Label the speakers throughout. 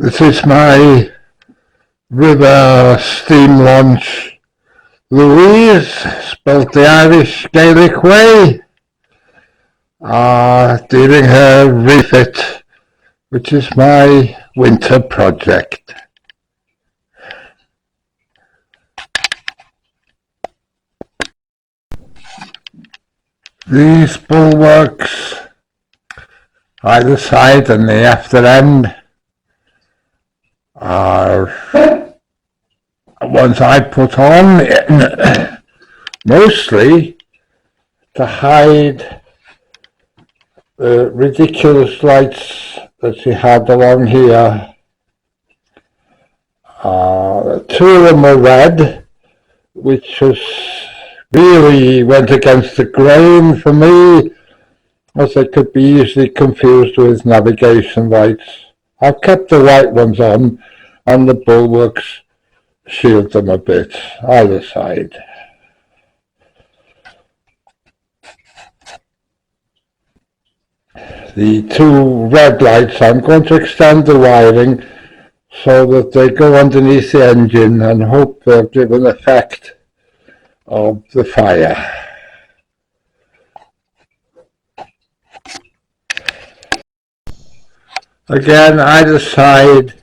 Speaker 1: This is my river steam launch. Louise, spelt the Irish Gaelic way, doing her refit, which is my winter project. These bulwarks, either side and the after end, are ones I put on mostly to hide the ridiculous lights that she had along here. Two of them were red, which was really went against the grain for me, as they could be easily confused with navigation lights. I've kept the white ones on, and the bulwarks shield them a bit, either side. The two red lights, I'm going to extend the wiring so that they go underneath the engine and hope they'll give an effect of the fire. Again, either side,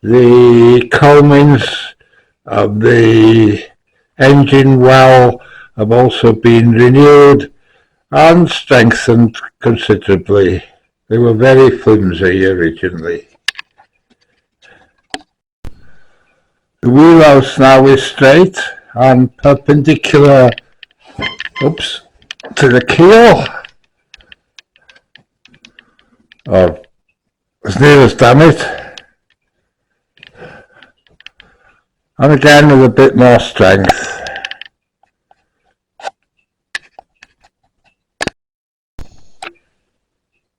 Speaker 1: the combings of the engine well have also been renewed and strengthened considerably. They were very flimsy originally. The wheelhouse now is straight and perpendicular to the keel. Or as near as damn it. And again with a bit more strength.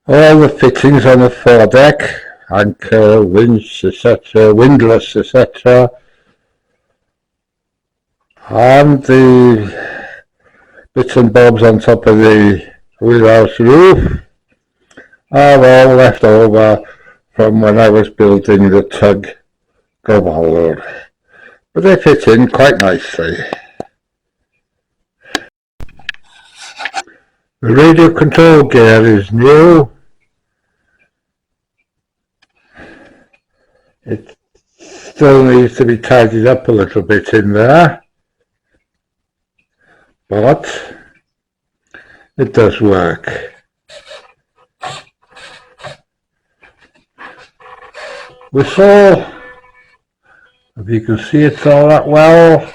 Speaker 1: All the fittings on the foredeck, anchor, winch, etc., windlass, etc., and the bits and bobs on top of the wheelhouse roof are all left over from when I was building the tug Govalor, but they fit in quite nicely. The radio control gear is new. It still needs to be tidied up a little bit in there, but it does work. Whistle, if you can see it all that well.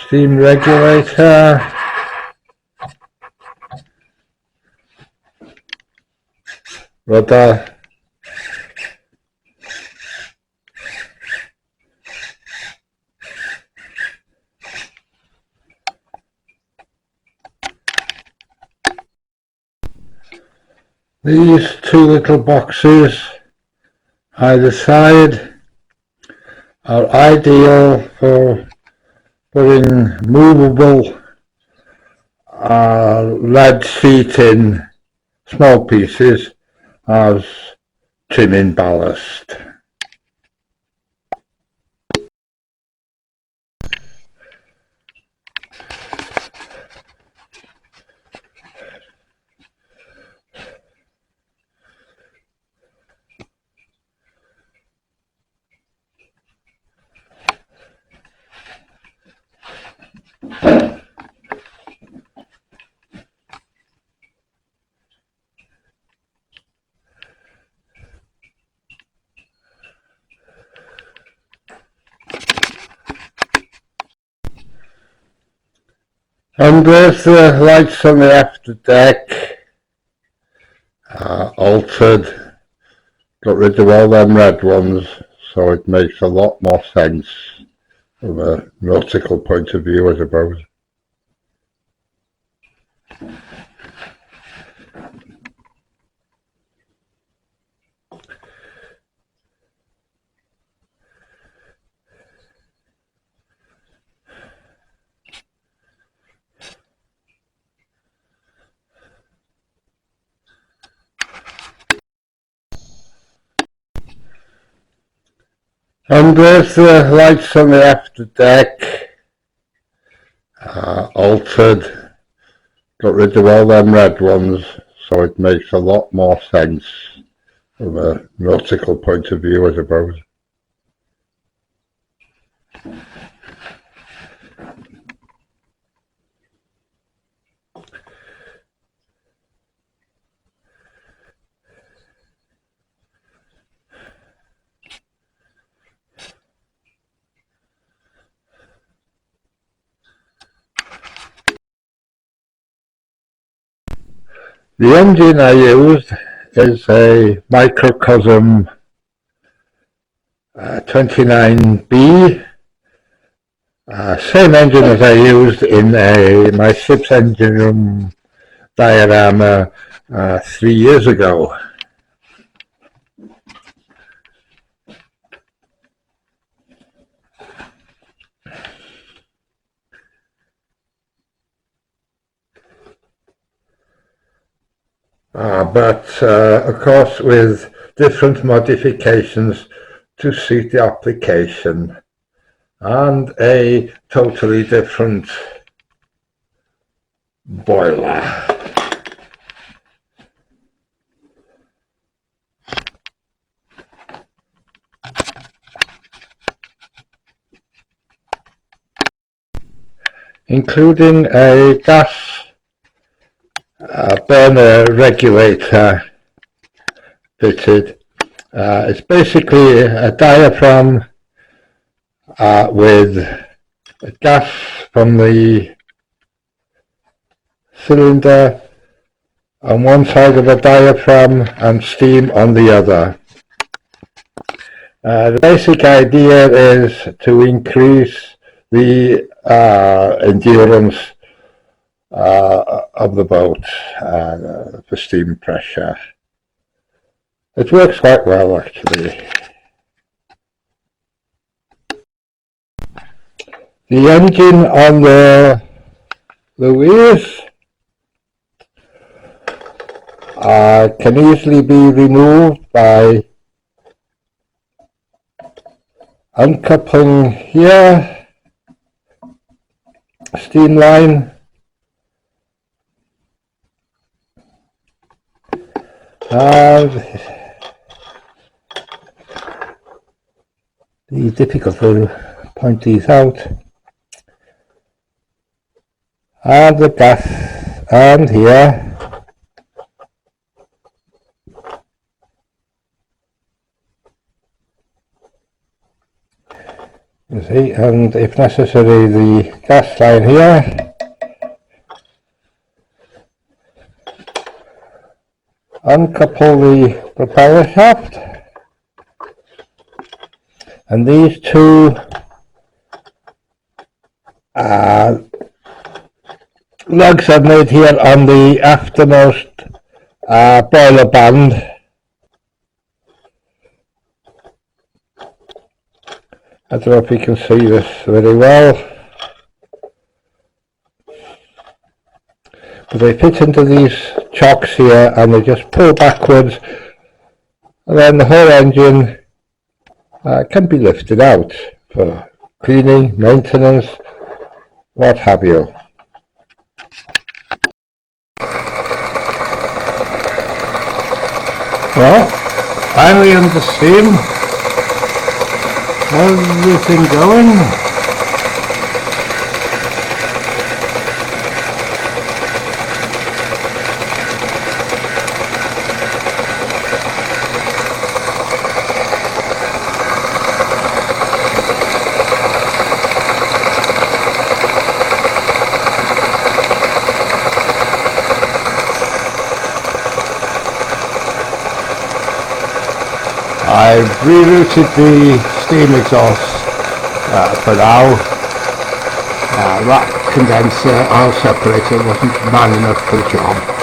Speaker 1: Steam regulator. Rudder. These two little boxes either side are ideal for putting movable lead feet in small pieces as trimming ballast. And there's the lights on the after deck, altered, got rid of all them red ones, so it makes a lot more sense from a nautical point of view, I suppose. And there's the lights on the after deck, altered, got rid of all them red ones, so it makes a lot more sense from a nautical point of view, I suppose. The engine I used is a Microcosm 29B, same engine as I used in my ship's engine room diorama 3 years ago. But of course with different modifications to suit the application and a totally different boiler. Including a gas burner regulator fitted. It's basically a diaphragm with gas from the cylinder on one side of the diaphragm and steam on the other. The basic idea is to increase the endurance of the boat for steam pressure. It works quite well actually. The engine on the Lois can easily be removed by uncoupling here, steam line, and it's difficult to point these out, and the gas, and here, you see, and if necessary the gas line here, uncouple the propeller shaft, and these two lugs are made here on the aftermost boiler band. I don't know if you can see this very well, but they fit into these chocks here and they just pull backwards, and then the whole engine can be lifted out for cleaning, maintenance, what have you. Well, finally under steam, everything going. I've rerouted the steam exhaust for now. That condenser oil separator wasn't man enough for the job.